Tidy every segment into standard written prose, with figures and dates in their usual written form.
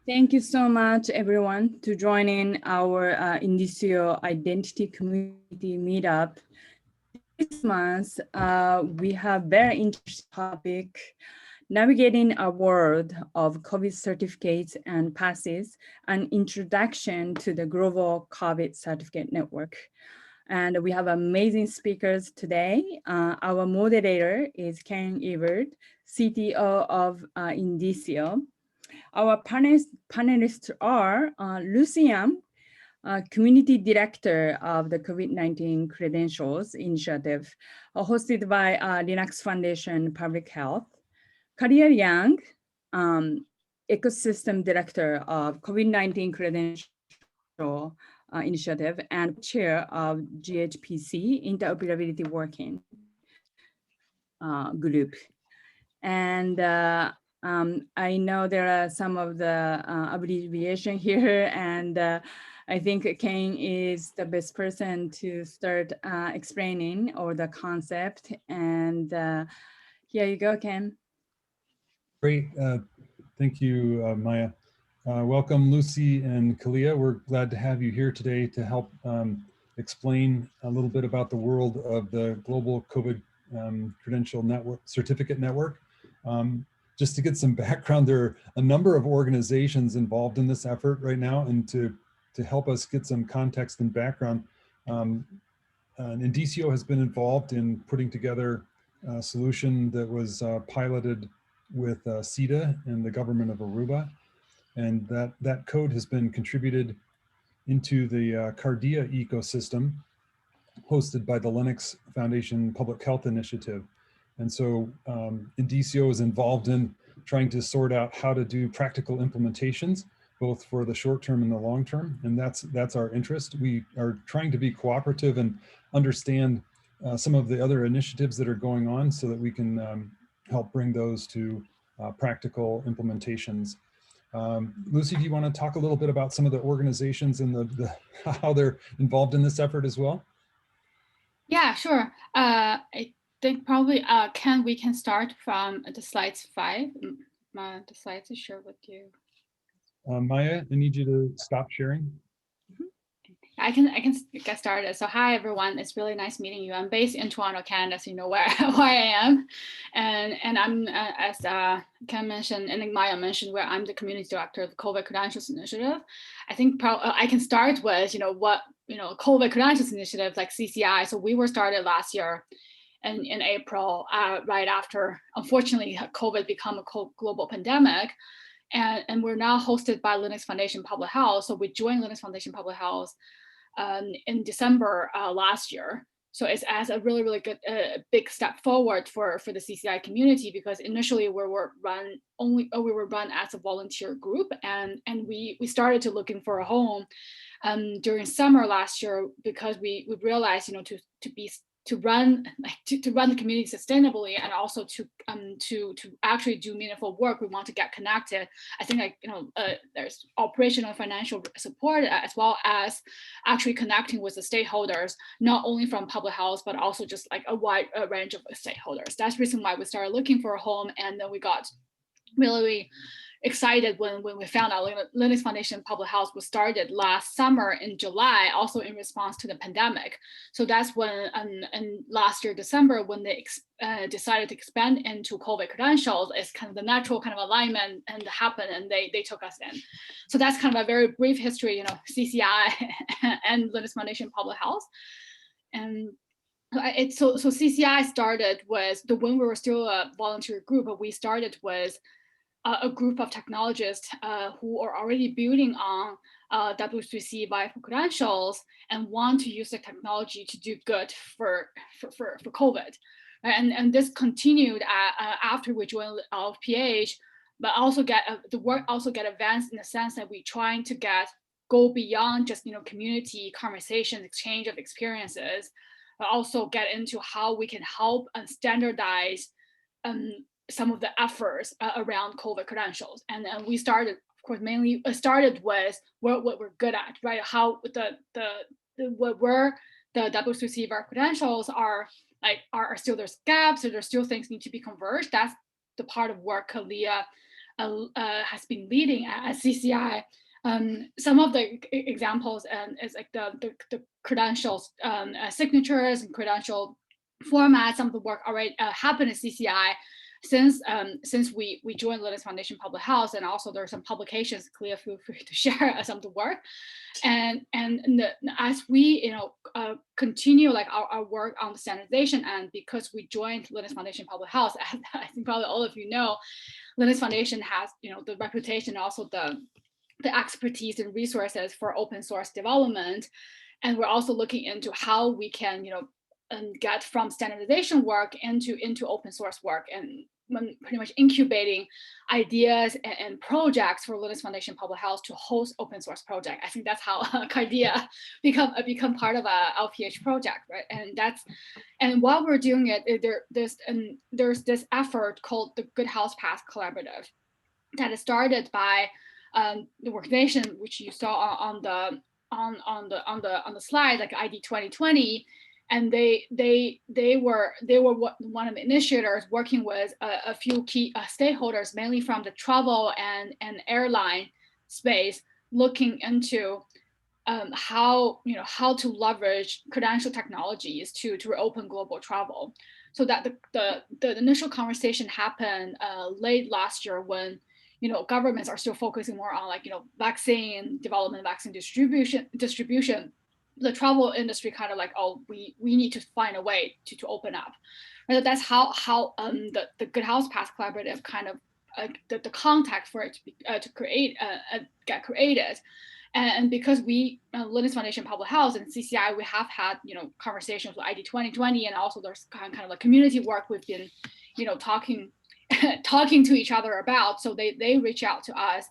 Thank you so much, everyone, to joining our Indicio Identity Community Meetup. This month, we have very interesting topic, navigating a world of COVID certificates and passes, an introduction to the global COVID certificate network. And we have amazing speakers today. Our moderator is Karen Ebert, CTO of Indicio. Our panelists are Lucy Yam, Community Director of the COVID-19 Credentials Initiative, hosted by Linux Foundation Public Health, Karia Yang, Ecosystem Director of COVID-19 Credential Initiative and Chair of GHPC Interoperability Working Group. And I know there are some of the abbreviation here, and I think Kane is the best person to start explaining or the concept. And here you go, Ken. Great, thank you, Maya. Welcome, Lucy and Kalia. We're glad to have you here today to help explain a little bit about the world of the global COVID credential network, certificate network. Just to get some background, there are a number of organizations involved in this effort right now, and to help us get some context and background, Indicio has been involved in putting together a solution that was piloted with CETA and the government of Aruba, and that code has been contributed into the Cardia ecosystem hosted by the Linux Foundation Public Health Initiative. And so Indicio is involved in trying to sort out how to do practical implementations, both for the short term and the long term. And that's our interest. We are trying to be cooperative and understand some of the other initiatives that are going on so that we can help bring those to practical implementations. Lucy, do you want to talk a little bit about some of the organizations and how they're involved in this effort as well? Yeah, sure. I think probably Ken, we can start from the slides 5. The slides is shared with you. Maya, I need you to stop sharing. I can get started. So hi everyone, it's really nice meeting you. I'm based in Toronto, Canada, so you know where I am, and I'm as Ken mentioned and Maya mentioned, where I'm the community director of the COVID Credentials Initiative. I think I can start with what COVID Credentials Initiative, like CCI. So we were started last year in April, right after, unfortunately, COVID become a global pandemic. And we're now hosted by Linux Foundation Public Health. So we joined Linux Foundation Public Health in December last year. So it's as a really, really good, big step forward for the CCI community, because initially we were run as a volunteer group, and we started to looking for a home during summer last year, because we realized to run the community sustainably, and also to actually do meaningful work, we want to get connected. I think there's operational financial support, as well as actually connecting with the stakeholders, not only from public health, but also just like a wide range of stakeholders. That's the reason why we started looking for a home, and then we got really excited when we found out Linux Foundation Public Health was started last summer in July, also in response to the pandemic. So that's when, and last year, December, when they decided to expand into COVID credentials, it's kind of the natural kind of alignment and happened, and they took us in. So that's kind of a very brief history, CCI and Linux Foundation Public Health. And so CCI started with when we were still a volunteer group, but we started with a group of technologists who are already building on W3C via credentials and want to use the technology to do good for COVID. And this continued after we joined LFPH, but also the work also get advanced in the sense that we're trying to go beyond just community conversations, exchange of experiences, but also get into how we can help and standardize some of the efforts around COVID credentials. And we started, of course, mainly started with what we're good at, right? How where the W3C VAR credentials are still there's gaps, or there's still things need to be converged. That's the part of work Kalia has been leading at CCI. Some of the examples is like the credentials, signatures and credential formats. Some of the work already happened at CCI since we joined Linux Foundation Public Health, and also there are some publications. Clea, feel free to share some of the work, and as we continue like our work on the standardization, and because we joined Linux Foundation Public Health, as I think probably all of you know, Linux Foundation has the reputation, also the expertise and resources for open source development, and we're also looking into how we can get from standardization work into open source work, and pretty much incubating ideas and projects for Linux Foundation Public Health to host open source project. I think that's how Cardia become part of a LPH project, right? And while we're doing it, there's this effort called the Good Health Path Collaborative that is started by the organization which you saw on the slide, like ID 2020. And they were one of the initiators working with a few key stakeholders, mainly from the travel and airline space, looking into how to leverage credential technologies to open global travel. So that the initial conversation happened late last year, when governments are still focusing more on vaccine development, vaccine distribution. The travel industry kind of like, oh, we need to find a way to open up. Right? That's how the Good Health Path Collaborative kind of the context for it to get created. And because we Linux Foundation Public Health and CCI, we have had conversations with ID 2020, and also there's kind of like community work we've been talking to each other about. So they reach out to us.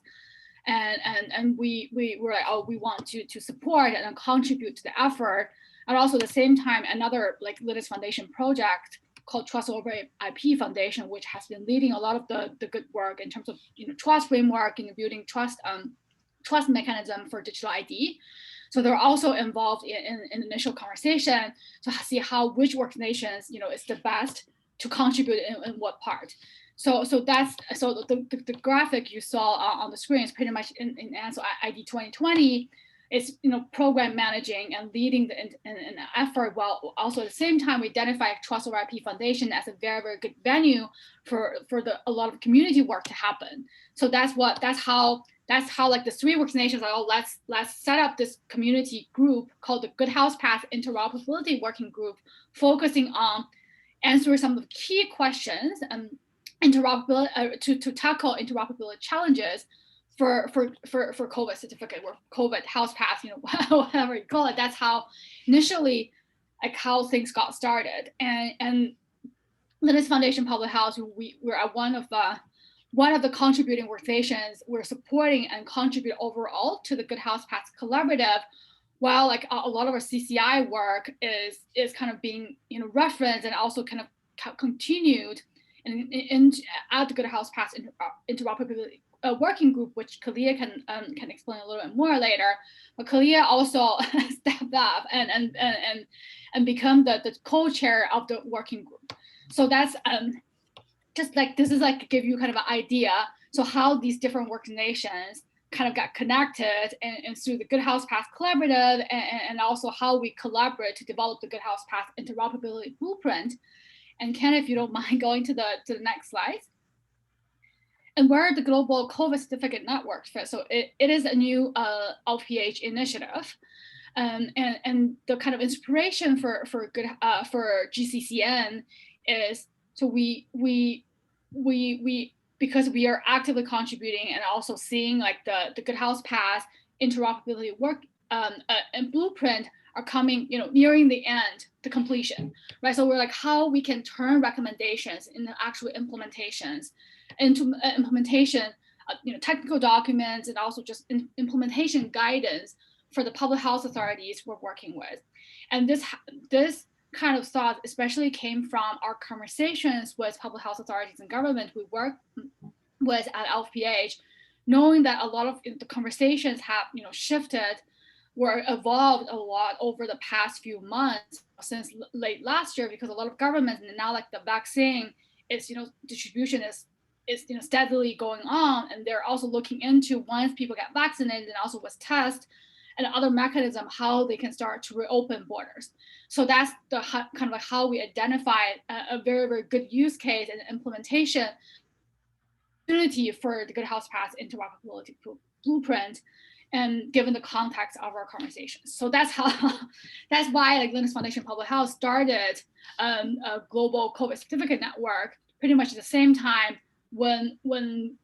And we were like, oh, we want to support and contribute to the effort. And also at the same time, another like Linux Foundation project called Trust Over IP Foundation, which has been leading a lot of the good work in terms of trust framework and building trust mechanism for digital ID. So they're also involved in initial conversation to see which organizations is the best to contribute in what part. So the graphic you saw on the screen is pretty much in answer ID 2020. It's program managing and leading an effort, while also at the same time we identify Trust Over IP Foundation as a very, very good venue for a lot of community work to happen. So that's how like the three organizations are, oh, let's set up this community group called the Good Health Path Interoperability Working Group, focusing on answering some of the key questions and interoperability to tackle interoperability challenges for COVID certificate or COVID health path, whatever you call it. That's how initially like how things got started. And Linux Foundation Public Health, we're at one of the contributing organizations. We're supporting and contribute overall to the Good Health Path Collaborative, while like a lot of our CCI work is kind of being referenced and also kind of continued at the Good Health Path Interoperability Working Group, which Kalia can explain a little bit more later. But Kalia also stepped up and become the co-chair of the working group. So that's just like, this is like give you kind of an idea. So how these different organizations kind of got connected and through the Good Health Path Collaborative, and also how we collaborate to develop the Good Health Path Interoperability Blueprint. And Ken, if you don't mind going to the next slide. And where the Global COVID Certificate Network fits. So it is a new LPH initiative. And the kind of inspiration for GCCN is, so we because we are actively contributing and also seeing like the Good Health Path interoperability work and blueprint are coming, nearing the end, the completion, right? So we're like, how we can turn recommendations into actual implementations, into implementation, technical documents, and also just implementation guidance for the public health authorities we're working with. And this kind of thought especially came from our conversations with public health authorities and government we work with at LPH, knowing that a lot of the conversations have shifted, were evolved a lot over the past few months since late last year, because a lot of governments, and now like the vaccine is distribution is steadily going on, and they're also looking into once people get vaccinated and also with tests and other mechanism how they can start to reopen borders. So that's the kind of like how we identify a very, very good use case and implementation opportunity for the Good Health Pass interoperability blueprint, and given the context of our conversations. So that's how, that's why like Linux Foundation Public Health started a global COVID certificate network pretty much at the same time when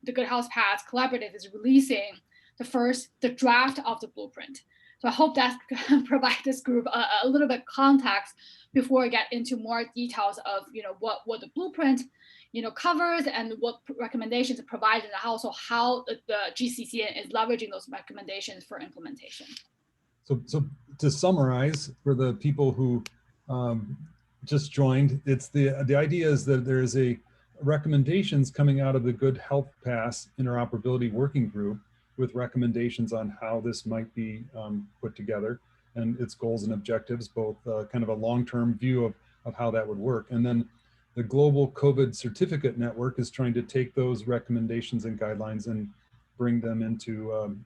the Good Health Pass Collaborative is releasing the draft of the blueprint. So I hope that provide this group a little bit context before I get into more details of what the blueprint covers and what recommendations it provides, and also how the GCCN is leveraging those recommendations for implementation. So to summarize for the people who just joined, it's the idea is that there is a recommendations coming out of the Good Health Pass interoperability working group with recommendations on how this might be put together and its goals and objectives, both kind of a long-term view of how that would work. And then the Global COVID Certificate Network is trying to take those recommendations and guidelines and bring them into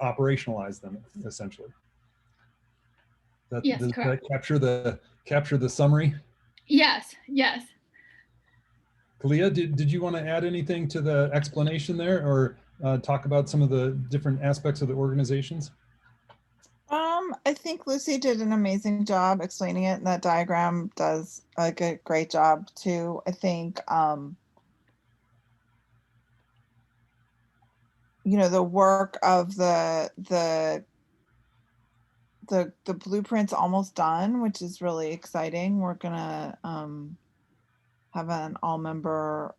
operationalize them essentially. Yes, does correct. that capture the summary? Yes, yes. Kalia, did you want to add anything to the explanation there, or talk about some of the different aspects of the organizations? I think Lucy did an amazing job explaining it, and that diagram does a great job too. I think, the work of the blueprint's almost done, which is really exciting. We're gonna have an all-member,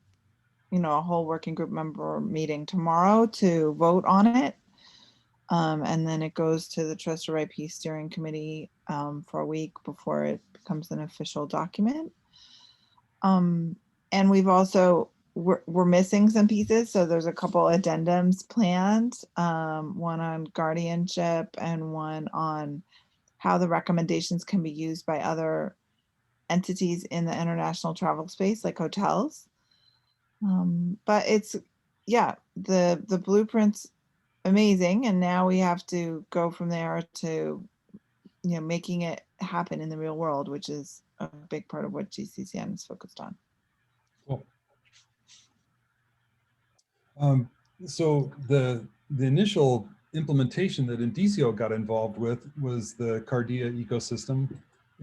a whole working group member meeting tomorrow to vote on it. And then it goes to the Trusted Right Peace Steering Committee for a week before it becomes an official document. And we've also, we're missing some pieces. So there's a couple addendums planned, one on guardianship and one on how the recommendations can be used by other entities in the international travel space, like hotels. But it's, yeah, the blueprint's amazing, and now we have to go from there to making it happen in the real world, which is a big part of what GCCN is focused on. Cool. So the initial implementation that Indicio got involved with was the Cardia ecosystem,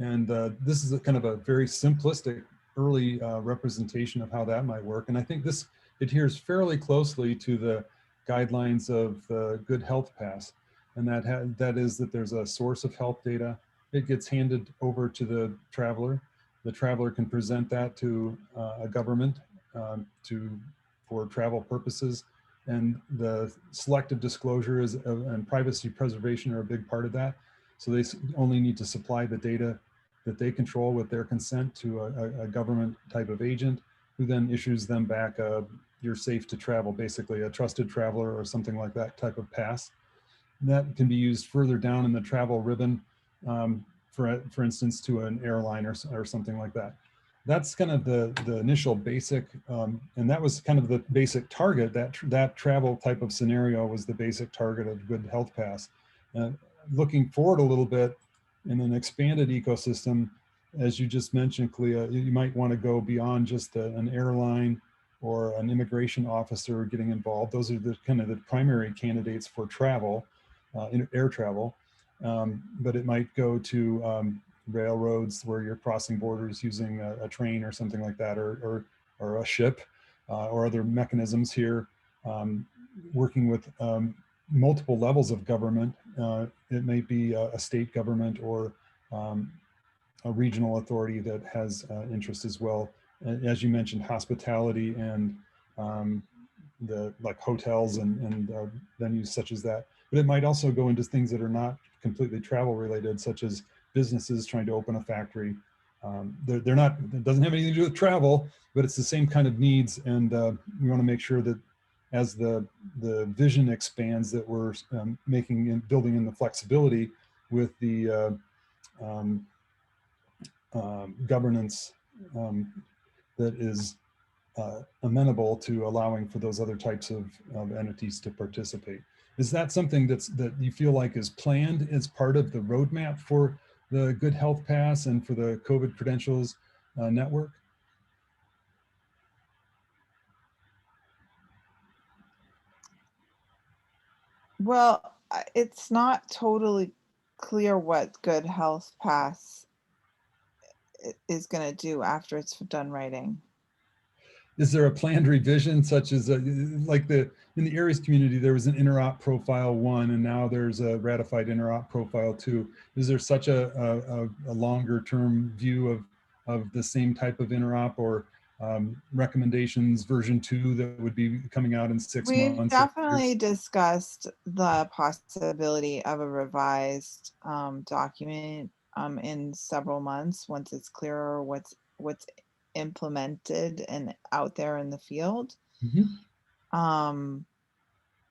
and this is a kind of a very simplistic early representation of how that might work, and I think this adheres fairly closely to the guidelines of the Good Health Pass, and that is that there's a source of health data. It gets handed over to the traveler. The traveler can present that to a government for travel purposes, and the selective disclosure and privacy preservation are a big part of that. So they only need to supply the data that they control with their consent to a government type of agent, who then issues them back you're safe to travel, basically a trusted traveler or something like that type of pass. And that can be used further down in the travel ribbon, for instance, to an airline or something like that. That's kind of the initial basic, and that was kind of the basic target. That travel type of scenario was the basic target of Good Health Pass. Looking forward a little bit in an expanded ecosystem, as you just mentioned, Kalia, you might want to go beyond just an airline or an immigration officer getting involved. Those are the kind of the primary candidates for travel, air travel. But it might go to railroads where you're crossing borders using a train or something like that, or a ship, or other mechanisms here, working with multiple levels of government. It may be a state government or a regional authority that has interest as well. As you mentioned, hospitality and the hotels and venues such as that. But it might also go into things that are not completely travel related, such as businesses trying to open a factory. They're not, it doesn't have anything to do with travel, but it's the same kind of needs. And we want to make sure that as the vision expands, that we're making and building in the flexibility with the governance that is amenable to allowing for those other types of entities to participate. Is that something that you feel like is planned as part of the roadmap for the Good Health Pass and for the COVID credentials network? Well, it's not totally clear what Good Health Pass is going to do after it's done writing. Is there a planned revision such as like in the ARIES community, there was an interop profile 1 and now there's a ratified interop profile 2. Is there such a longer term view of the same type of interop or recommendations version 2 that would be coming out in 6 months? We've definitely discussed the possibility of a revised document in several months once it's clearer what's implemented and out there in the field.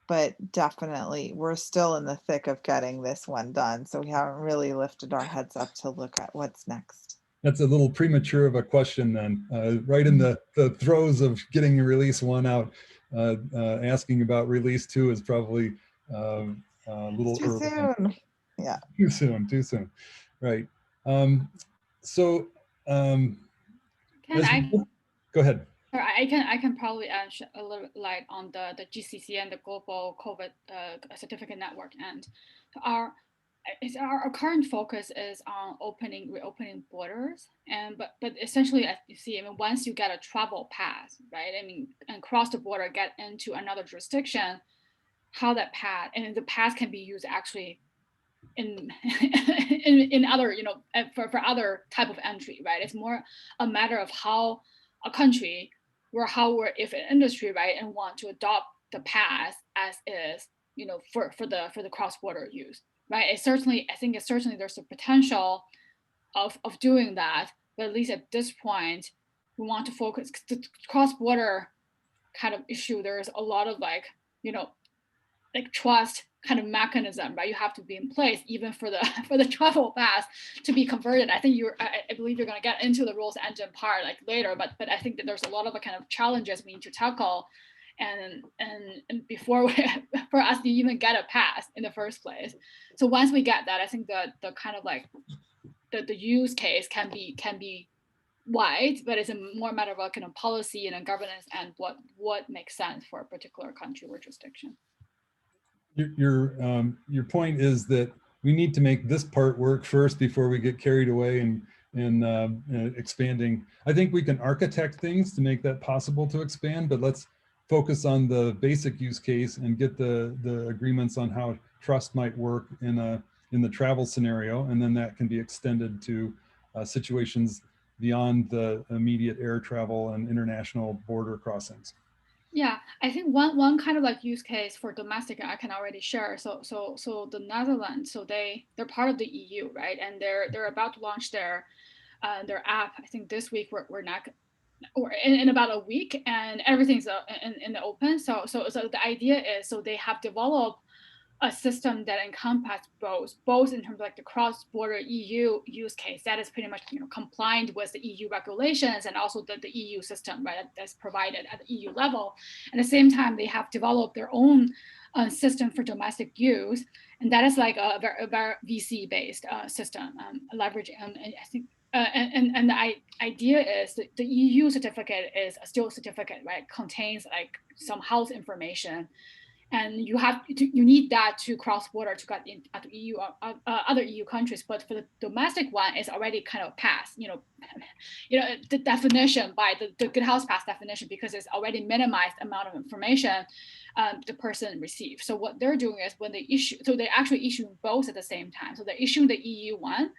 But definitely we're still in the thick of getting this one done, so we haven't really lifted our heads up to look at what's next. That's a little premature of a question then. Right in the throes of getting release 1 out, asking about release 2 is probably a little too early. soon. Yeah. Too soon. Right. Go ahead. I can probably add a little light on the GCC and the global COVID certificate network. And our current focus is on reopening borders, but essentially, as you see, I mean, once you get a travel pass, right? I mean, and cross the border, get into another jurisdiction, how that pass, and the pass can be used actually in other, for other type of entry, right? It's more a matter of how a country if an industry, right, and want to adopt the pass as is, for the cross-border use, right? I think there's a potential of doing that, but at least at this point, we want to focus the cross-border kind of issue. There's a lot of like trust kind of mechanism, right? You have to be in place even for the travel pass to be converted. I believe you're going to get into the rules engine part like later, but I think that there's a lot of kind of challenges we need to tackle, and before for us to even get a pass in the first place. So once we get that, I think the kind of like the use case can be wide, but it's a more matter of kind of policy and governance and what makes sense for a particular country or jurisdiction. Your point is that we need to make this part work first before we get carried away and expanding. I think we can architect things to make that possible to expand, but let's focus on the basic use case and get the agreements on how trust might work in the travel scenario, and then that can be extended to situations beyond the immediate air travel and international border crossings. Yeah, I think one kind of like use case for domestic I can already share. So the Netherlands, so they're part of the EU, right? And they're about to launch their app. I think this week we're not, or in about a week, and everything's in the open. So the idea is, so they have developed a system that encompasses both in terms of like the cross-border EU use case that is pretty much compliant with the EU regulations and also the EU system, right, that's provided at the EU level. At the same time, they have developed their own system for domestic use, and that is like a very VC-based system, leveraging. I think. And the idea is that the EU certificate is still a certificate, right? Contains like some health information, and you need that to cross border to get into EU other EU countries. But for the domestic one, it's already kind of passed. The definition by the Good Health Pass definition, because it's already minimized amount of information the person receives. So what they're doing is when they issue, so they're actually issuing both at the same time. So they're issuing the EU one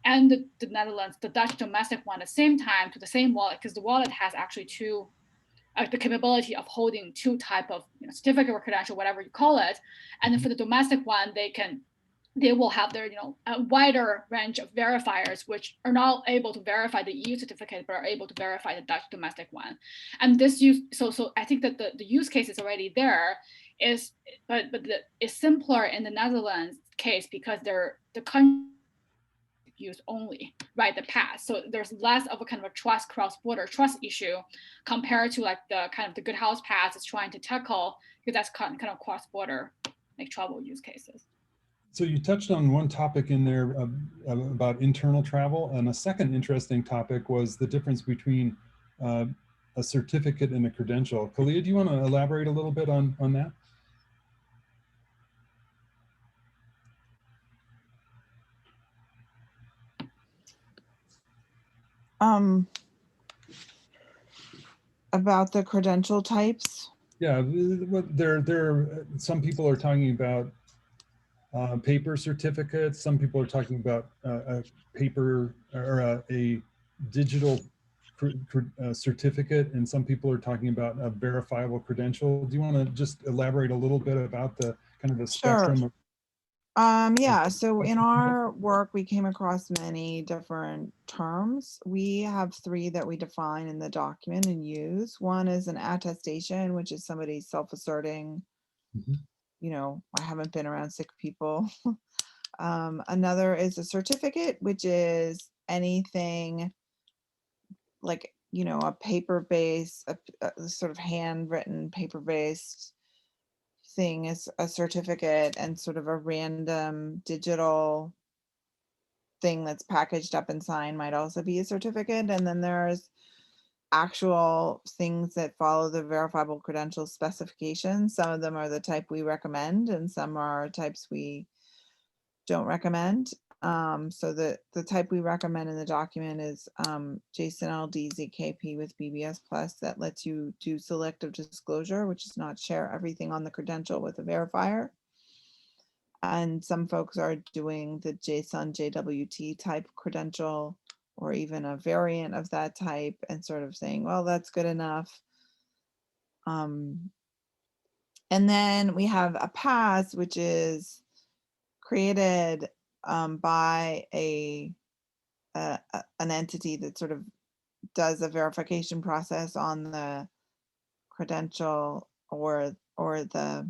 and the Netherlands, the Dutch domestic one at the same time to the same wallet, because the wallet has actually the capability of holding two type of certificate or credential, whatever you call it. And then for the domestic one, they will have their a wider range of verifiers, which are not able to verify the EU certificate, but are able to verify the Dutch domestic one. And this so I think that the use case is already there. But it's simpler in the Netherlands case because the country use only, right? The pass. So there's less of a kind of a trust cross-border trust issue compared to like the kind of the Good House Pass is trying to tackle, because that's kind of cross-border like travel use cases. So you touched on one topic in there about internal travel, and a second interesting topic was the difference between a certificate and a credential. Kalia, do you want to elaborate a little bit on that? About the credential types. Yeah, some people are talking about paper certificates. Some people are talking about a paper or a digital certificate, and some people are talking about a verifiable credential. Do you want to just elaborate a little bit about the kind of the spectrum? Sure. Yeah, so in our work, we came across many different terms. We have 3 that we define in the document and use. One is an attestation, which is somebody self-asserting, Mhm. you know, I haven't been around sick people. Another is a certificate, which is anything like, you know, a paper-based, a sort of handwritten paper-based thing is a certificate, and sort of a random digital thing that's packaged up and signed might also be a certificate. And then there's actual things that follow the verifiable credential specifications. Some of them are the type we recommend, and some are types we don't recommend. So the type we recommend in the document is JSON LD-ZKP with BBS Plus that lets you do selective disclosure, which is not share everything on the credential with a verifier. And some folks are doing the JSON JWT type credential, or even a variant of that type, and sort of saying, well, that's good enough. And then we have a pass, which is created by an entity that sort of does a verification process on the credential or the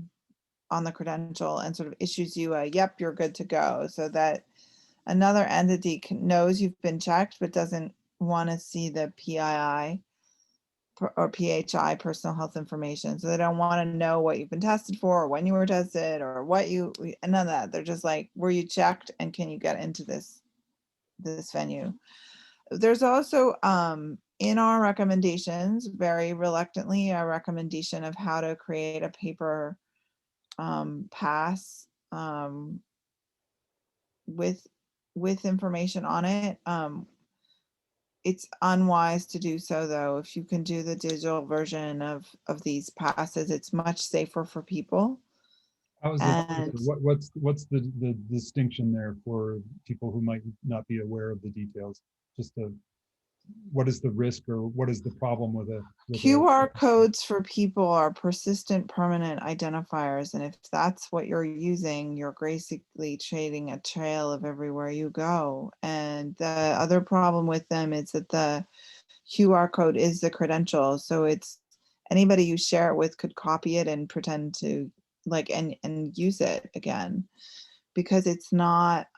on the credential, and sort of issues you a yep, you're good to go, so that another entity knows you've been checked but doesn't want to see the PII or PHI, personal health information. So they don't want to know what you've been tested for, or when you were tested, or what you, none of that. They're just like, were you checked, and can you get into this venue? There's also in our recommendations, very reluctantly, a recommendation of how to create a paper pass with information on it. It's unwise to do so, though. If you can do the digital version of these passes, it's much safer for people. What's the distinction there for people who might not be aware of the details? Just what is the risk, or what is the problem with a QR codes for people are persistent permanent identifiers, and if that's what you're using, you're basically trading a trail of everywhere you go. And the other problem with them is that the QR code is the credential, so it's anybody you share it with could copy it and pretend to like and use it again, because it's not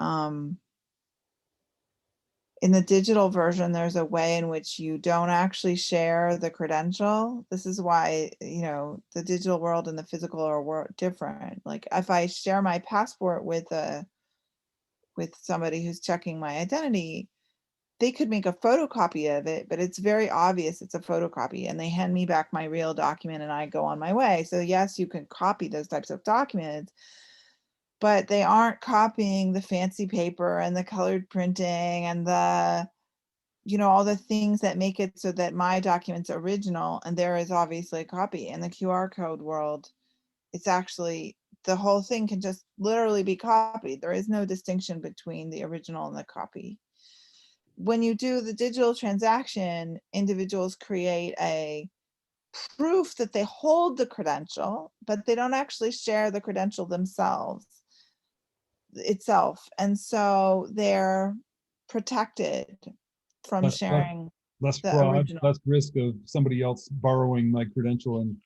in the digital version, there's a way in which you don't actually share the credential. This is why, you know, the digital world and the physical are different. Like if I share my passport with somebody who's checking my identity, they could make a photocopy of it, but it's very obvious it's a photocopy, and they hand me back my real document and I go on my way. So yes, you can copy those types of documents, but they aren't copying the fancy paper and the colored printing and the, you know, all the things that make it so that my document's original and there is obviously a copy. In the QR code world, it's actually, the whole thing can just literally be copied. There is no distinction between the original and the copy. When you do the digital transaction, individuals create a proof that they hold the credential, but they don't actually share the credential itself. And so they're protected from sharing less the fraud, original. less risk of somebody else borrowing my credential and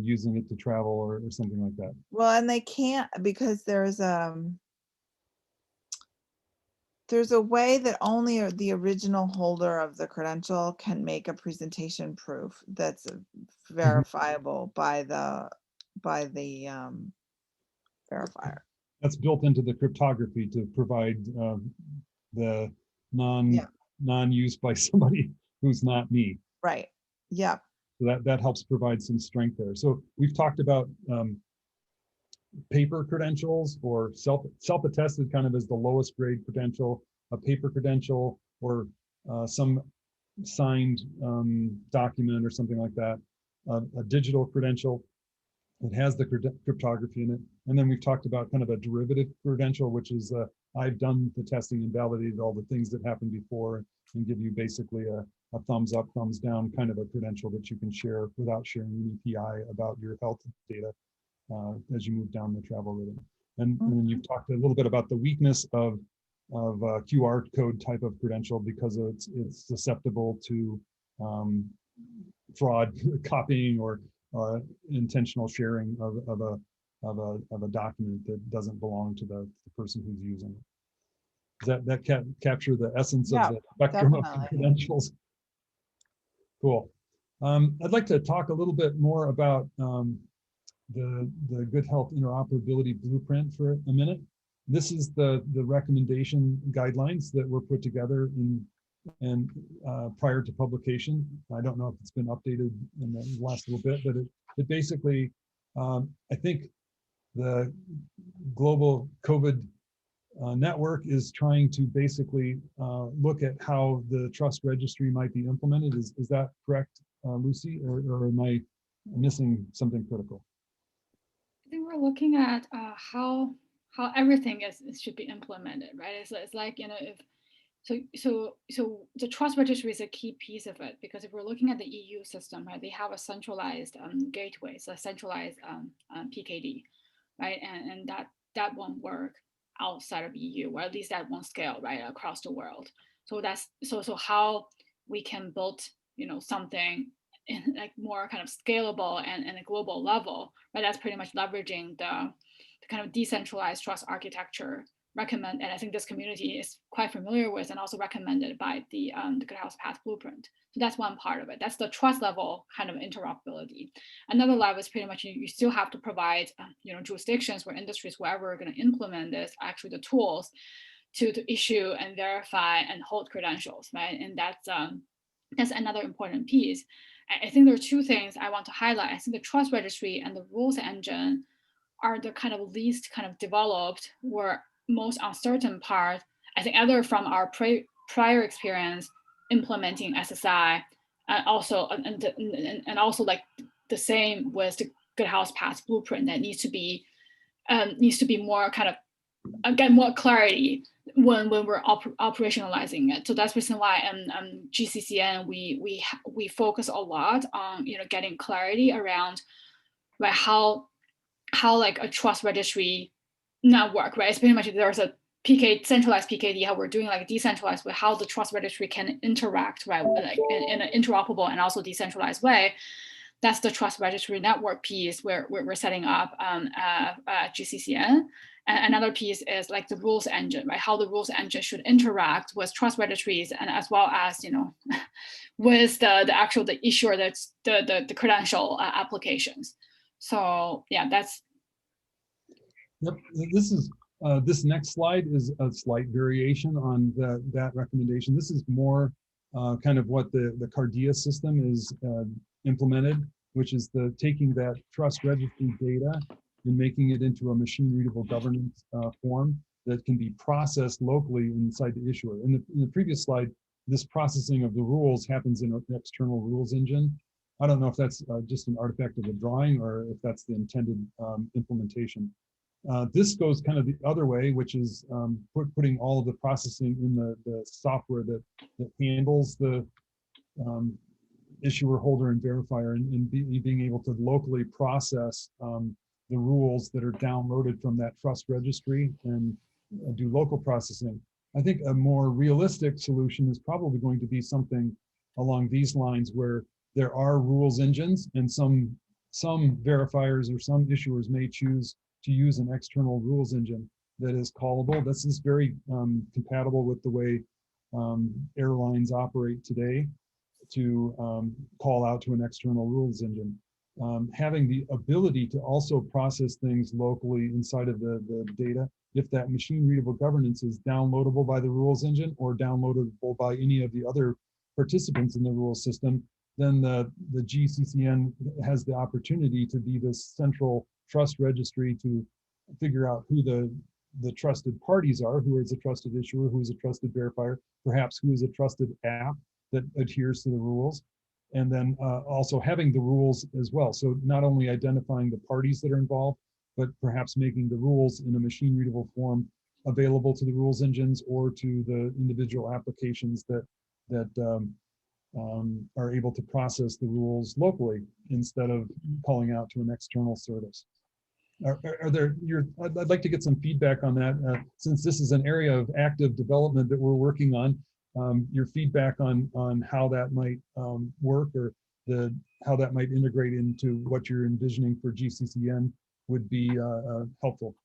using it to travel or something like that. Well, and they can't, because there's there's a way that only the original holder of the credential can make a presentation proof that's verifiable by the verifier. That's built into the cryptography to provide the Yeah. non-use by somebody who's not me. Right. Yeah. So that helps provide some strength there. So we've talked about paper credentials or self-attested kind of as the lowest grade credential, a paper credential, or some signed document or something like that, a digital credential that has the cryptography in it. And then we've talked about kind of a derivative credential, which is I've done the testing and validated all the things that happened before and give you basically a thumbs up, thumbs down kind of a credential that you can share without sharing any PI about your health data as you move down the travel rhythm. And then you've talked a little bit about the weakness of QR code type of credential because it's susceptible to fraud, copying, or intentional sharing of a document that doesn't belong to the person who's using it. Does that capture the essence of the spectrum of credentials? Cool. I'd like to talk a little bit more about the Good Health Interoperability Blueprint for a minute. This is the recommendation guidelines that were put together prior to publication. I don't know if it's been updated in the last little bit, but it basically, I think the global COVID network is trying to basically look at how the trust registry might be implemented. Is that correct, Lucy, or am I missing something critical? I think we're looking at how everything should be implemented, right? It's like, you know, if so the trust registry is a key piece of it, because if we're looking at the EU system, right, they have a centralized gateway, so a centralized PKD, right, and that won't work outside of EU, or at least that won't scale right across the world. So that's so how we can build, you know, something in like more kind of scalable and a global level, right? That's pretty much leveraging the kind of decentralized trust architecture recommend, and I think this community is quite familiar with and also recommended by the Good Health Path Blueprint. So that's one part of it. That's the trust level kind of interoperability. Another level is pretty much you still have to provide you know, jurisdictions or industries, wherever are going to implement this, actually the tools to issue and verify and hold credentials, right? And that's another important piece. I think there are two things I want to highlight. I think the trust registry and the rules engine are the kind of least kind of developed or most uncertain part, I think, either from our prior experience implementing SSI, and also like the same with the Good Health Path Blueprint, that needs to be more kind of get more clarity when we're operationalizing it. So that's the reason why GCCN we focus a lot on, you know, getting clarity around, right, how like a trust registry network, right? It's pretty much there's a centralized PKD, how we're doing like decentralized, with how the trust registry can interact, right, like in an interoperable and also decentralized way. That's the trust registry network piece where we're setting up GCCN. And another piece is like the rules engine, right? How the rules engine should interact with trust registries, and as well as, you know, with the actual issuer, that's the credential applications. So yeah, that's. Yep, this next slide is a slight variation on that recommendation. This is more kind of what the CARDIA system is implemented, which is taking that trust registry data and making it into a machine readable governance form that can be processed locally inside the issuer. In the previous slide, this processing of the rules happens in an external rules engine. I don't know if that's just an artifact of the drawing or if that's the intended implementation. This goes kind of the other way, which is putting all of the processing in the software that handles the issuer, holder, and verifier, and being able to locally process the rules that are downloaded from that trust registry and do local processing. I think a more realistic solution is probably going to be something along these lines, where there are rules engines, and some verifiers or some issuers may choose to use an external rules engine. that is callable. This is very compatible with the way airlines operate today to call out to an external rules engine. Having the ability to also process things locally inside of the data, if that machine readable governance is downloadable by the rules engine or downloadable by any of the other participants in the rules system, then the GCCN has the opportunity to be this central trust registry to figure out who the trusted parties are, who is a trusted issuer, who is a trusted verifier, perhaps who is a trusted app that adheres to the rules, and then also having the rules as well. So not only identifying the parties that are involved, but perhaps making the rules in a machine readable form available to the rules engines or to the individual applications that are able to process the rules locally instead of calling out to an external service. I'd like to get some feedback on that, since this is an area of active development that we're working on. Your feedback on how that might work, or how that might integrate into what you're envisioning for GCCN would be helpful.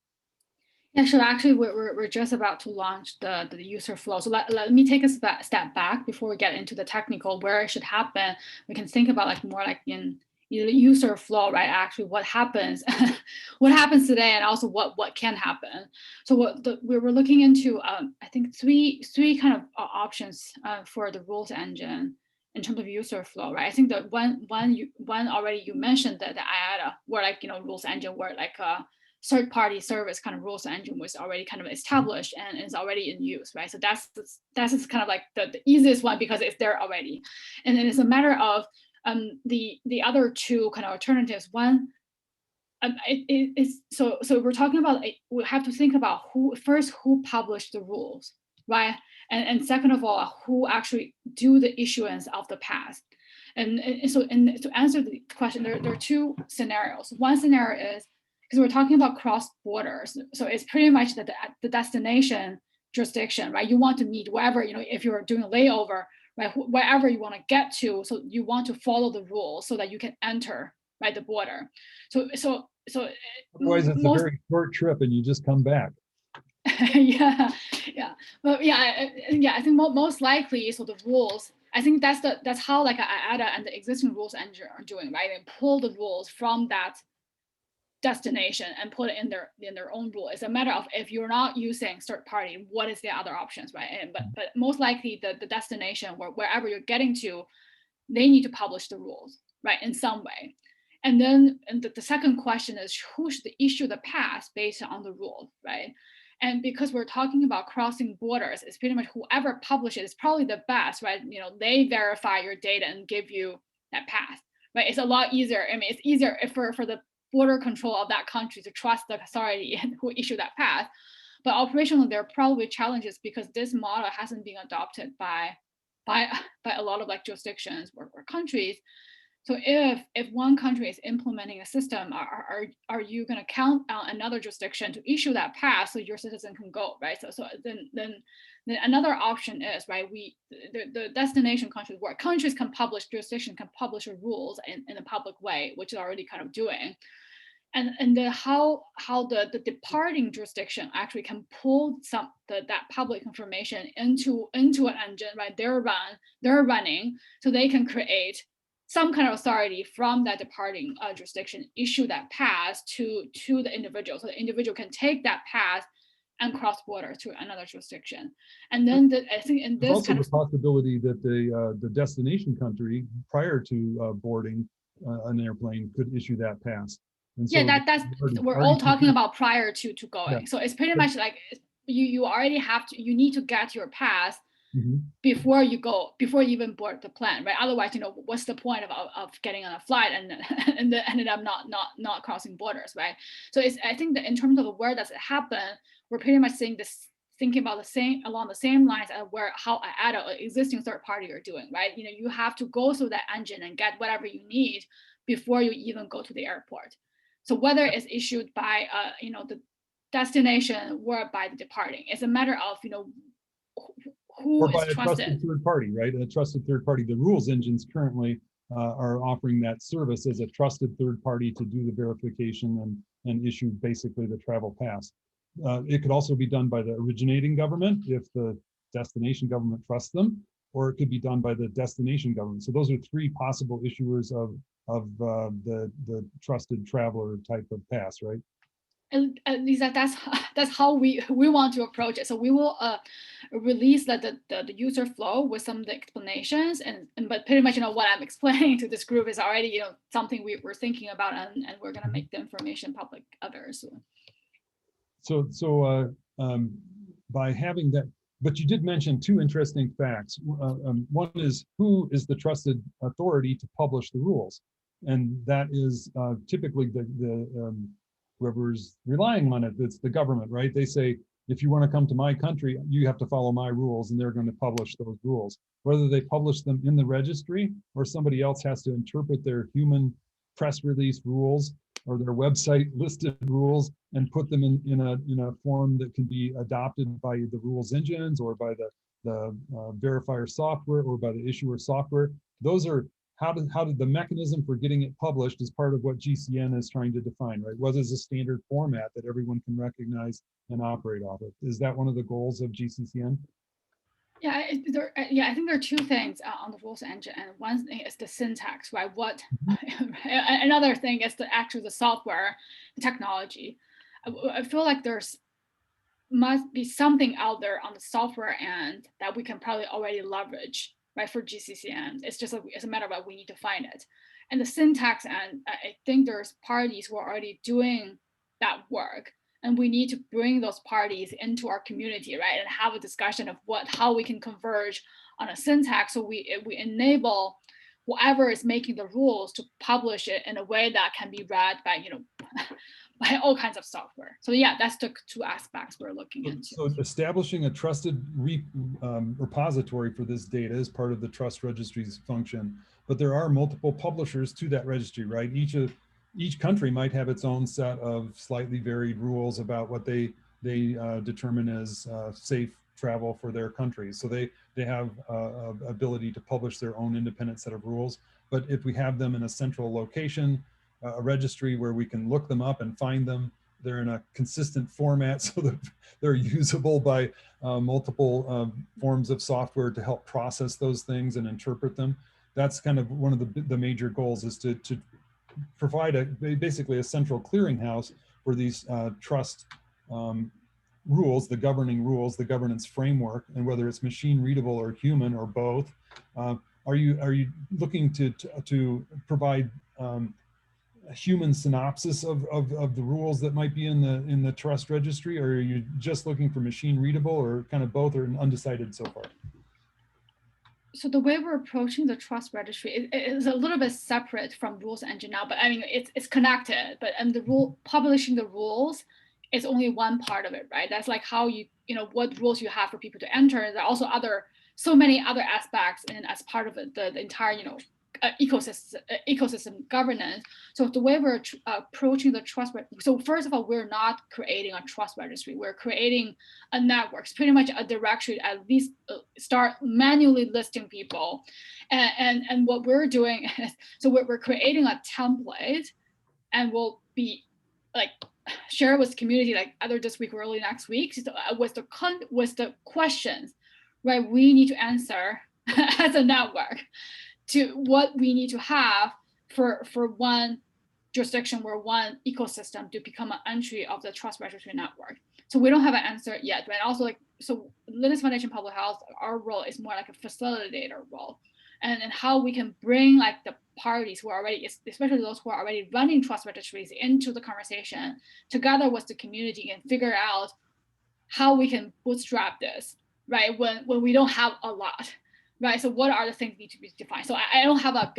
Yeah, sure. Actually, we're just about to launch the user flow. So let me take a step back before we get into the technical, where it should happen. We can think about like more like in user flow, right? Actually, what happens, what happens today, and also what can happen. So we're looking into, I think three kind of options for the rules engine in terms of user flow, right? I think that one already you mentioned that the IATA, where like rules engine, where like third-party service kind of rules engine was already kind of established and is already in use, right? So that's kind of like the easiest one because it's there already, and then it's a matter of the other two kind of alternatives. One, so we're talking about, we have to think about who published the rules, right? And second of all, who actually do the issuance of the pass. And so to answer the question, there are two scenarios. One scenario is, because we're talking about cross borders, so it's pretty much that the destination jurisdiction, right? You want to meet wherever, if you're doing a layover, right, wherever you want to get to, so you want to follow the rules so that you can enter, right, the border. So otherwise it's a very short trip and you just come back. yeah, but I think most likely, so the rules, I think that's how like IATA and the existing rules engine are doing, right? They pull the rules from that destination and put it in their own rule. It's a matter of, if you're not using third party, what is the other options, right? And but most likely the destination, wherever you're getting to, they need to publish the rules, right, in some way. And then the second question is, who should issue the pass based on the rule, right? And because we're talking about crossing borders, it's pretty much whoever publishes is probably the best, right? They verify your data and give you that pass, right? It's a lot easier. I mean, it's easier for the border control of that country to trust the authority who issued that pass. But operationally, there are probably challenges because this model hasn't been adopted by a lot of like jurisdictions or countries. So if one country is implementing a system, are you going to count on another jurisdiction to issue that pass so your citizen can go, right? So then another option is, right, the destination countries, where countries can publish, jurisdiction can publish rules in a public way, which is already kind of doing. And how the departing jurisdiction actually can pull that public information into an engine, right? They're running, so they can create some kind of authority from that departing jurisdiction, issue that pass to the individual, so the individual can take that pass and cross border to another jurisdiction. And then I think in this also kind of possibility that the destination country, prior to boarding an airplane, could issue that pass. And so we're all talking about prior to going. Yeah. So it's pretty much like you already you need to get your pass before you even board the plane, right? Otherwise, what's the point of getting on a flight and then ended up not crossing borders, right? So I think that in terms of where does it happen, we're pretty much thinking about along the same lines as how IATA, existing third party, are doing, right? You have to go through that engine and get whatever you need before you even go to the airport. So whether it's issued by the destination or by the departing, it's a matter of who or by is trusted. A trusted third party, right? A trusted third party. The rules engines currently are offering that service as a trusted third party to do the verification and issue basically the travel pass. It could also be done by the originating government if the destination government trusts them, or it could be done by the destination government. So those are three possible issuers of the trusted traveler type of pass, right? At least that's how we want to approach it. So we will release the user flow with some of the explanations, and but pretty much what I'm explaining to this group is already something we're thinking about, and we're gonna make the information public others. So by having that, but you did mention two interesting facts. One is, who is the trusted authority to publish the rules, and that is typically the whoever's relying on it. It's the government, right? They say, if you want to come to my country, you have to follow my rules, and they're going to publish those rules. Whether they publish them in the registry or somebody else has to interpret their human press release rules or their website listed rules and put them in a form that can be adopted by the rules engines or by the verifier software or by the issuer software. Those are how did the mechanism for getting it published is part of what GCN is trying to define, right? What is a standard format that everyone can recognize and operate off of? Is that one of the goals of GCCN? Yeah, I think there are two things on the rules engine, and one thing is the syntax, right? Another thing is the software, the technology. I feel like must be something out there on the software end that we can probably already leverage, right, for GCCN. It's just it's a matter of we need to find it. And the syntax end, I think there's parties who are already doing that work. And we need to bring those parties into our community, right, and have a discussion of how we can converge on a syntax, so we enable whoever is making the rules to publish it in a way that can be read by by all kinds of software. So yeah, that's the two aspects we're looking into. So establishing a trusted repository for this data is part of the trust registry's function, but there are multiple publishers to that registry, right? Each country might have its own set of slightly varied rules about what they determine as safe travel for their countries. So they have ability to publish their own independent set of rules. But if we have them in a central location, a registry where we can look them up and find them, they're in a consistent format so that they're usable by multiple forms of software to help process those things and interpret them. That's kind of one of the major goals, is to provide basically a central clearinghouse for these trust rules, the governing rules, the governance framework, and whether it's machine readable or human or both. Are you looking to provide a human synopsis of the rules that might be in the trust registry, or are you just looking for machine readable, or kind of both, or undecided so far? So the way we're approaching the trust registry is a little bit separate from rules engine now, but I mean, it's connected, but publishing the rules is only one part of it, right? That's like how what rules you have for people to enter. There are also so many other aspects as part of the entire, ecosystem governance. So the way we're approaching the trust, so first of all, we're not creating a trust registry. We're creating a network. It's pretty much a directory, at least start manually listing people. And what we're doing is, so we're creating a template, and we'll be share it with the community either this week or early next week, with the questions, right, we need to answer as a network to what we need to have for one jurisdiction or one ecosystem to become an entry of the trust registry network. So we don't have an answer yet, but also so Linux Foundation Public Health, our role is more like a facilitator role, and how we can bring the parties who are already, especially those who are already running trust registries, into the conversation together with the community, and figure out how we can bootstrap this, right, when we don't have a lot. Right. So what are the things that need to be defined? So I don't have a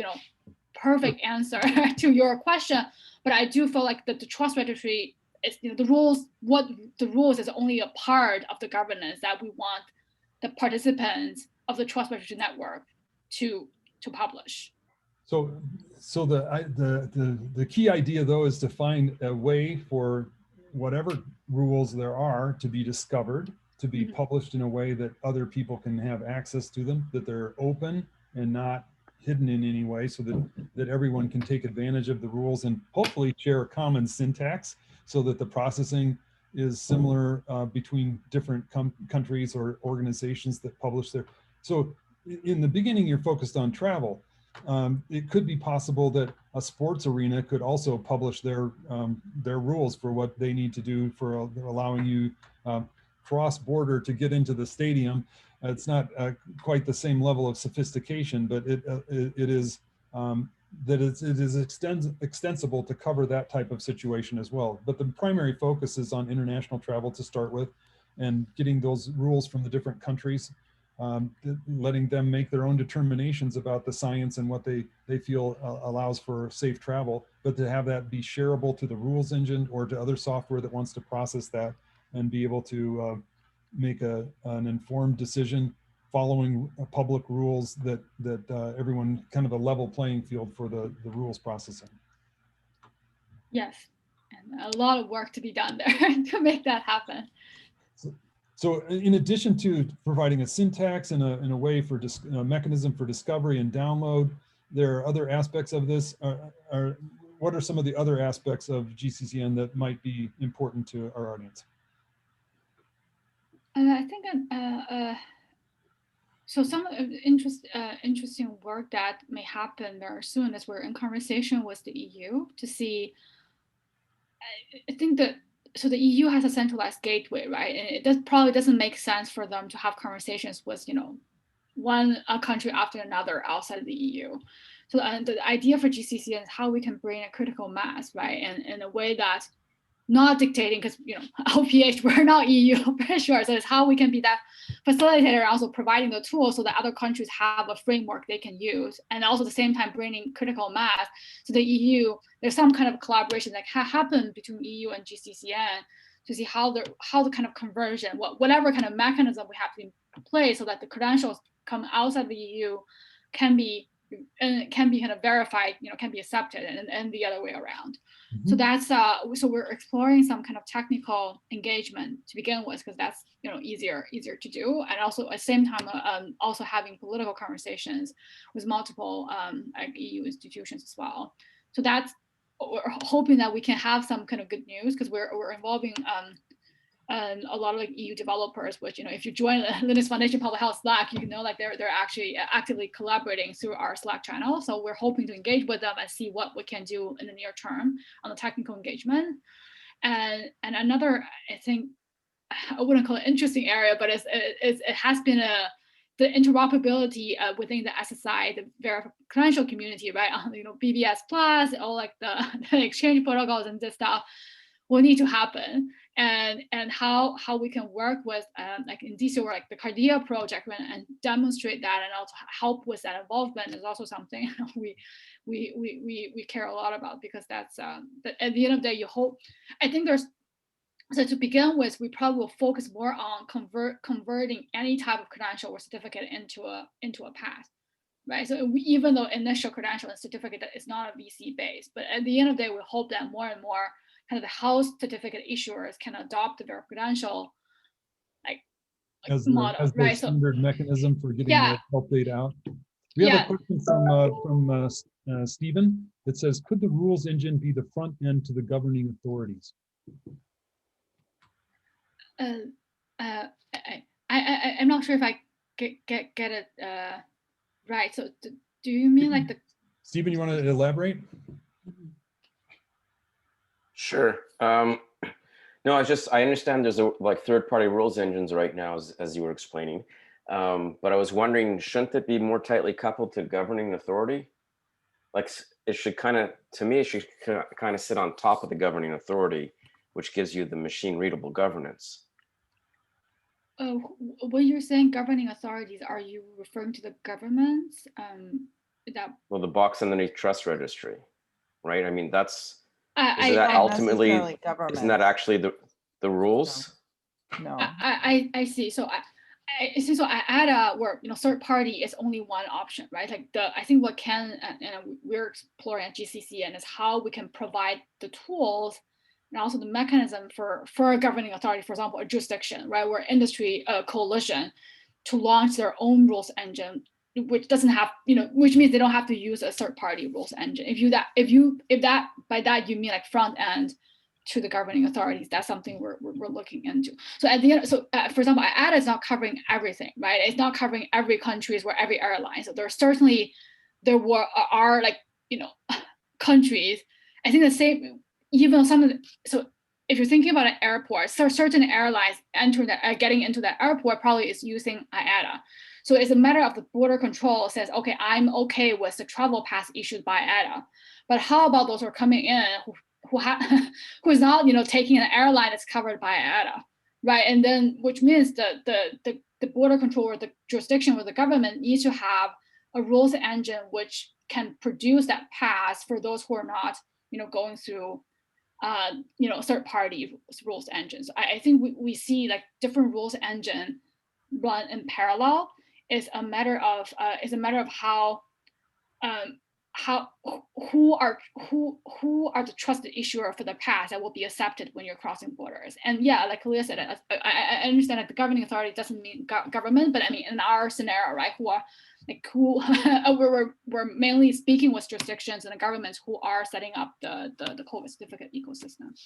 perfect answer to your question, but I do feel like that the trust registry is the rules. What the rules is only a part of the governance that we want the participants of the trust registry network to publish. So the key idea though is to find a way for whatever rules there are to be discovered, to be published in a way that other people can have access to them, that they're open and not hidden in any way, so that everyone can take advantage of the rules and hopefully share a common syntax, so that the processing is similar between different countries or organizations that publish their. So in the beginning, you're focused on travel. It could be possible that a sports arena could also publish their rules for what they need to do for allowing you cross-border to get into the stadium. It's not quite the same level of sophistication, but it is that it is extensible to cover that type of situation as well. But the primary focus is on international travel to start with, and getting those rules from the different countries, letting them make their own determinations about the science and what they feel allows for safe travel, but to have that be shareable to the rules engine or to other software that wants to process that and be able to make an informed decision following public rules that everyone, kind of a level playing field for the rules processing. Yes, and a lot of work to be done there to make that happen. So in addition to providing a syntax and a way for a mechanism for discovery and download, there are other aspects of this. What are some of the other aspects of GCCN that might be important to our audience? I think so some interesting work that may happen very soon is we're in conversation with the EU to see. I think that so the EU has a centralized gateway, right? And it probably doesn't make sense for them to have conversations with one country after another outside of the EU. So the idea for GCCN is how we can bring a critical mass, right? And in a way that's not dictating, because LPH, we're not EU for sure. So it's how we can be that facilitator, also providing the tools so that other countries have a framework they can use, and also at the same time bringing critical mass to the EU. There's some kind of collaboration that happen between EU and GCCN to see how the kind of conversion, whatever kind of mechanism we have to in place so that the credentials come outside the EU can be kind of verified, can be accepted, and the other way around. Mm-hmm. So that's so we're exploring some kind of technical engagement to begin with, because that's easier to do, and also at the same time also having political conversations with multiple like EU institutions as well. So that's we're hoping that we can have some kind of good news, because we're involving and a lot of like EU developers, which if you join the Linux Foundation Public Health Slack, like they're actually actively collaborating through our Slack channel. So we're hoping to engage with them and see what we can do in the near term on the technical engagement. And another, I think, I wouldn't call it interesting area, but it has been the interoperability within the SSI, the verified credential community, right? BBS Plus, all like the exchange protocols and this stuff will need to happen. And how we can work with like Indicio or like the Cardia project and demonstrate that, and also help with that involvement is also something we care a lot about, because that's at the end of the day, I think so to begin with, we probably will focus more on converting any type of credential or certificate into a pass, right? So even though initial credential and certificate that is not a VC based, but at the end of the day, we hope that more and more kind of the health certificate issuers can adopt the credential as model, as right? Standard mechanism for getting the health data out. We have a question from Stephen. It says, could the rules engine be the front end to the governing authorities? I'm not sure if I get it right. So do you mean like the? Stephen, you want to elaborate? Sure. No, I understand there's like third-party rules engines right now, as you were explaining. But I was wondering, shouldn't it be more tightly coupled to governing authority? Like it should to me, it should kind of sit on top of the governing authority, which gives you the machine readable governance. When you're saying governing authorities, are you referring to the governments? Well, the box underneath trust registry, right? I mean, that's. Isn't that actually the rules? No. I see. So I add where third party is only one option, right? Like I think what Ken and we're exploring at GCCN is how we can provide the tools and also the mechanism for a governing authority, for example, a jurisdiction, right, where industry coalition to launch their own rules engine, which doesn't have, which means they don't have to use a third-party rules engine. If by that you mean like front end to the governing authorities. That's something we're looking into. So at the end, for example, IATA is not covering everything, right? It's not covering every countries or every airline. So are like, you know, countries. I think the same, even some of the, so if you're thinking about an airport, so certain airlines getting into that airport probably is using IATA. So it's a matter of the border control says, okay, I'm okay with the travel pass issued by IATA, but how about those who are coming in who is not, you know, taking an airline that's covered by IATA, right? And then, which means the border control or the jurisdiction or the government needs to have a rules engine which can produce that pass for those who are not, you know, going through, you know, third-party rules engines. I think we see like different rules engine run in parallel. Is a matter of who are the trusted issuer for the pass that will be accepted when you're crossing borders. And yeah, like Kalia said, I understand that the governing authority doesn't mean government, but I mean in our scenario, right, we're mainly speaking with jurisdictions and the governments who are setting up the COVID certificate ecosystem.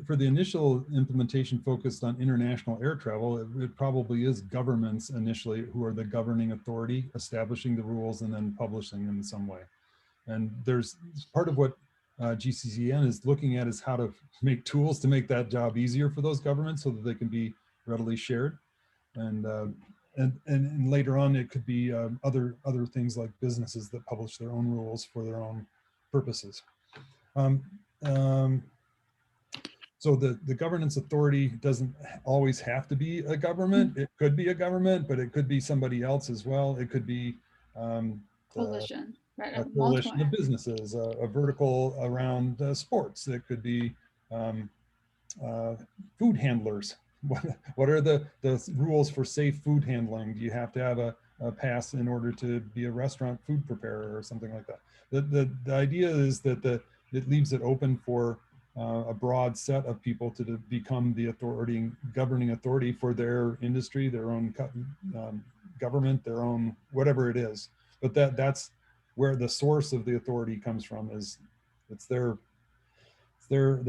For the initial implementation focused on international air travel, it probably is governments initially who are the governing authority, establishing the rules and then publishing them in some way. And there's part of what GCCN is looking at is how to make tools to make that job easier for those governments so that they can be readily shared. And later on, it could be other things like businesses that publish their own rules for their own purposes. So the governance authority doesn't always have to be a government. It could be a government, but it could be somebody else as well. It could be coalition. Right, a coalition of businesses, a vertical around sports. It could be food handlers. What are the rules for safe food handling? Do you have to have a pass in order to be a restaurant food preparer or something like that? The idea is that it leaves it open for a broad set of people to become the governing authority for their industry, their own government, their own whatever it is. But that's where the source of the authority comes from. Is it's their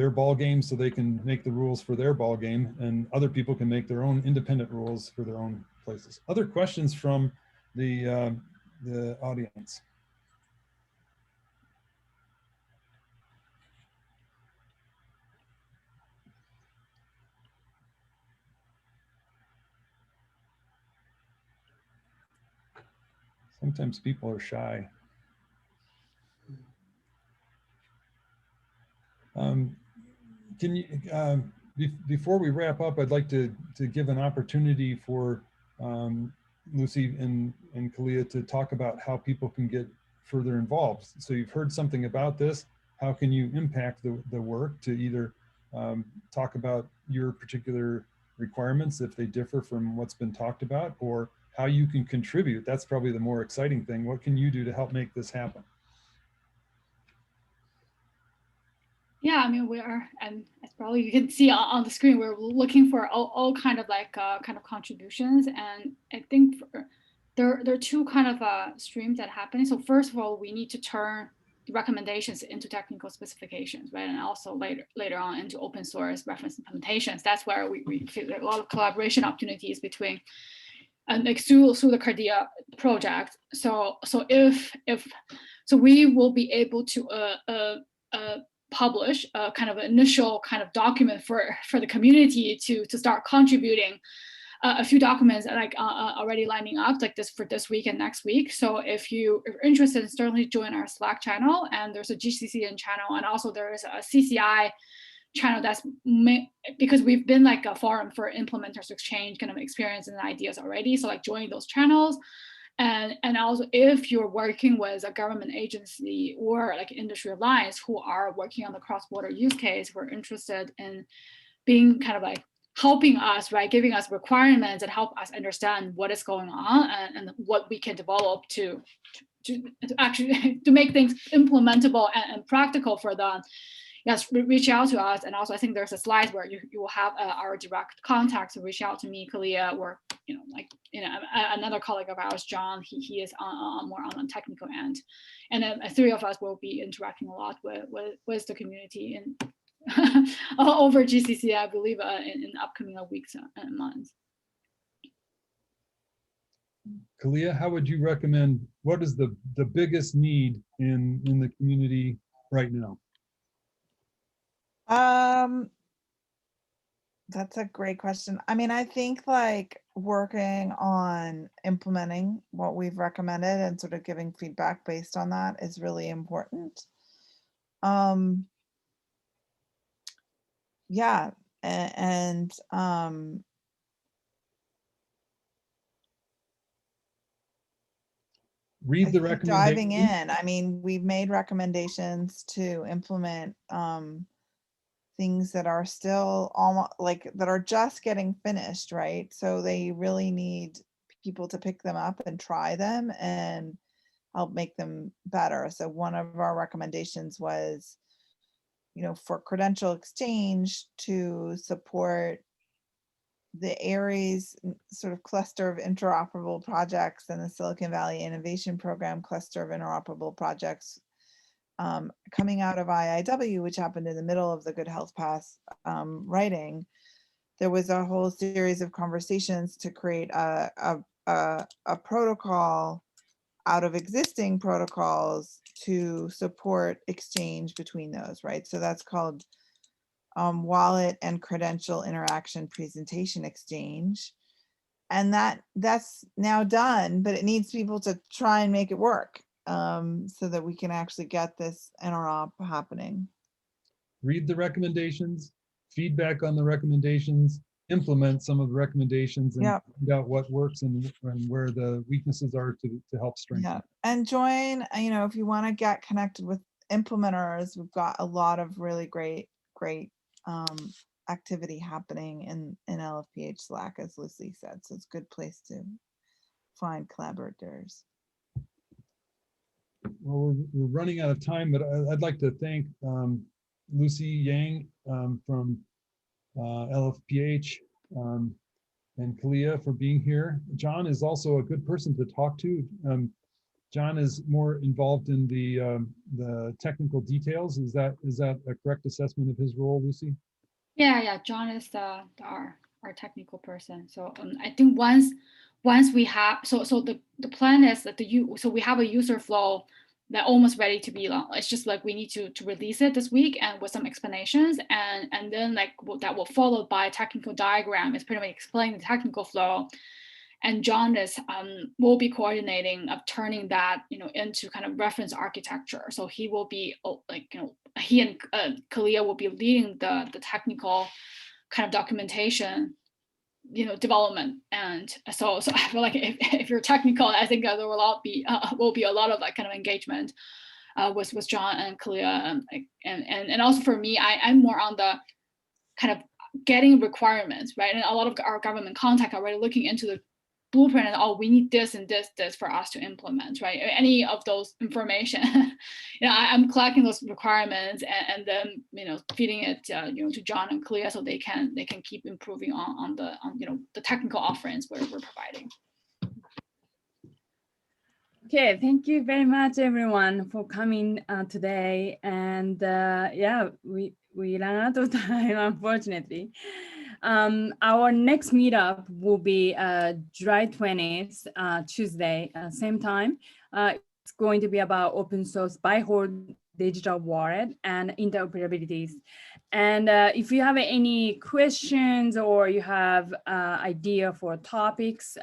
ball game, so they can make the rules for their ball game, and other people can make their own independent rules for their own places. Other questions from the audience? Sometimes people are shy. Can you, before we wrap up, I'd like to give an opportunity for Lucy and Kalia to talk about how people can get further involved. So you've heard something about this. How can you impact the work to either talk about your particular requirements if they differ from what's been talked about, or how you can contribute? That's probably the more exciting thing. What can you do to help make this happen? Yeah, I mean, we are, and as probably you can see on the screen, we're looking for all kind of like kind of contributions. And I think there are two kind of streams that happen. So first of all, we need to turn the recommendations into technical specifications, right? And also later on into open source reference implementations. That's where we feel a lot of collaboration opportunities between and like through the CARDIA project. So we will be able to publish a kind of initial kind of document for the community to start contributing a few documents like already lining up like this for this week and next week. So if you're interested, certainly join our Slack channel, and there's a GCCN channel, and also there is a CCI channel that's because we've been like a forum for implementers to exchange kind of experience and ideas already. So like join those channels. And also if you're working with a government agency or like industry alliance who are working on the cross-border use case, we're interested in being kind of like helping us, right, giving us requirements that help us understand what is going on and what we can develop to actually to make things implementable and practical for them. Yes, reach out to us. And also I think there's a slide where you will have our direct contact, so reach out to me, Kalia, or another colleague of ours, John. He is more on the technical end, and then three of us will be interacting a lot with the community over GCC, I believe, in upcoming weeks and months. Kalia, how would you recommend, what is the biggest need in the community right now? That's a great question. I mean, I think like working on implementing what we've recommended and sort of giving feedback based on that is really important. Yeah, and Read the keep diving recommendation. in. I mean, we've made recommendations to implement things that are still almost like that are just getting finished, right? So they really need people to pick them up and try them and help make them better. So one of our recommendations was, you know, for credential exchange to support the Aries sort of cluster of interoperable projects and the Silicon Valley Innovation Program cluster of interoperable projects coming out of IIW, which happened in the middle of the Good Health Pass writing. There was a whole series of conversations to create a protocol out of existing protocols to support exchange between those, right? So that's called wallet and credential interaction presentation exchange. And that's now done, but it needs people to try and make it work so that we can actually get this interop happening. Read the recommendations, feedback on the recommendations, implement some of the recommendations, and Yep. find out what works and where the weaknesses are to help strengthen. Yeah, and join, you know, if you want to get connected with implementers, we've got a lot of really great activity happening in LFPH Slack, as Lucy said. So it's a good place to find collaborators. Well, we're running out of time, but I'd like to thank Lucy Yang from LFPH and Kalia for being here. John is also a good person to talk to. John is more involved in the technical details. Is that a correct assessment of his role, Lucy? Yeah. John is our technical person. So I think once we have so the plan is that we have a user flow that almost ready to be launched. It's just like we need to release it this week and with some explanations, and then like that will follow by a technical diagram. It's pretty much explaining the technical flow. And John will be coordinating of turning that, you know, into kind of reference architecture. So he will be like, you know, he and Kalia will be leading the technical kind of documentation, you know, development. And so I feel like if you're technical, I think there will be a lot of like kind of engagement with John and Kalia, and also for me, I'm more on the kind of getting requirements, right? And a lot of our government contact are already looking into the blueprint and we need this and this for us to implement, right? Any of those information, you know, I'm collecting those requirements and then, you know, feeding it, you know, to John and Kalia so they can keep improving on you know, the technical offerings we're providing. Okay, thank you very much, everyone, for coming today. And yeah, we ran out of time, unfortunately. Our next meetup will be July 20th, Tuesday, same time. It's going to be about open source Bytehole digital wallet and interoperabilities. And if you have any questions or you have idea for topics,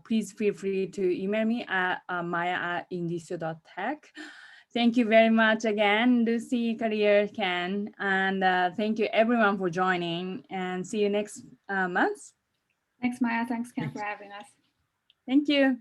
please feel free to email me at maya@indicio.tech. Thank you very much again, Lucy, Kalia, Ken, and thank you everyone for joining, and see you next month. Thanks, Maya. Thanks, Ken, for having us. Thank you.